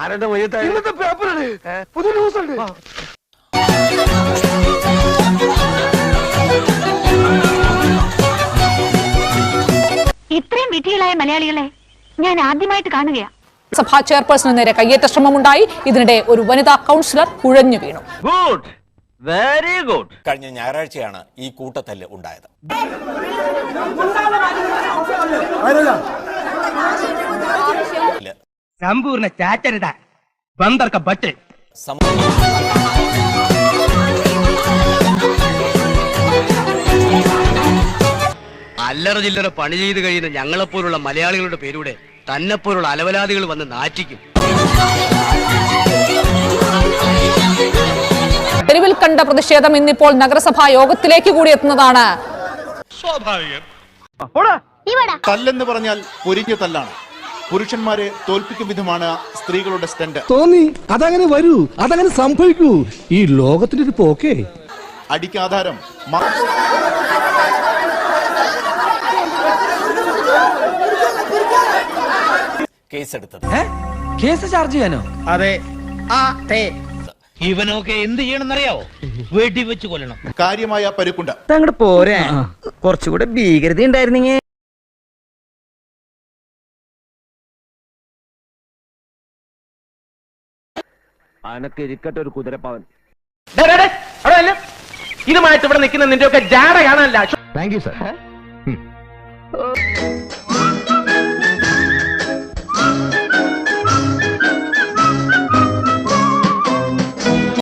ആരുടെ ഇന്നത്തെ പേപ്പറാണ്, പുതിയ ന്യൂസ് ഉണ്ട്. ഇത്രയും വിധികളായ മലയാളികളെ ഞാൻ ആദ്യമായിട്ട് കാണുകയാണ്. സഭാ ചെയർപേഴ്സന് നേരെ കയ്യേറ്റ ശ്രമമുണ്ടായി. ഇതിനിടെ ഒരു വനിതാ കൗൺസിലർ കുഴഞ്ഞു വീണു. Good, very good. കഴിഞ്ഞ ഞായറാഴ്ചയാണ് ഈ കൂട്ടത്തല്ല് ഉണ്ടായത്. സമ്പൂർണ്ണ ചാറ്റരുത ബന്ദർക്ക ബട്ട്. അല്ലറ ചില്ലറ പണി ചെയ്ത് കഴിയുന്ന ഞങ്ങളെപ്പോലുള്ള മലയാളികളുടെ പേരൂടെ തന്നെപ്പോലുള്ള അലവലാദികൾ വന്ന് നാറ്റിക്കും. തെരുവിൽ കണ്ട പ്രതിഷേധം ഇന്നിപ്പോൾ നഗരസഭാ യോഗത്തിലേക്ക് കൂടി എത്തുന്നതാണ് സ്വാഭാവികം. തല്ലെന്ന് പറഞ്ഞാൽ പൊരിഞ്ഞ തല്ലാണ്. പുരുഷന്മാരെ തോൽപ്പിക്കും വിധമാണ് സ്ത്രീകളുടെ സ്റ്റന്റ്. തോന്നി അതങ്ങനെ വരൂ, അതങ്ങനെ സംഭവിക്കൂ. ഈ ലോകത്തിന്റെ ഒരു പോക്കേ. അടിക്കാധാരം കേസെടുത്തത്. കേസ് ചാർജ് ചെയ്യാനോ? അതെ. ഇവനൊക്കെ എന്ത് ചെയ്യണമെന്നറിയാവോ? വെടിവെച്ച് കൊല്ലണം. കാര്യമായ പരുക്കുണ്ട്. അങ്ങോട്ട് പോരാ, കുറച്ചുകൂടെ ഭീകരത ഉണ്ടായിരുന്നെങ്കിൽ. അനക്ക് ഇരിക്കട്ടെ ഒരു കുതിരപ്പാവൻ. ഇതുമായിട്ട് ഇവിടെ നിൽക്കുന്ന നിന്റെ ഒക്കെ ജാട കാണാനല്ല. Thank you sir.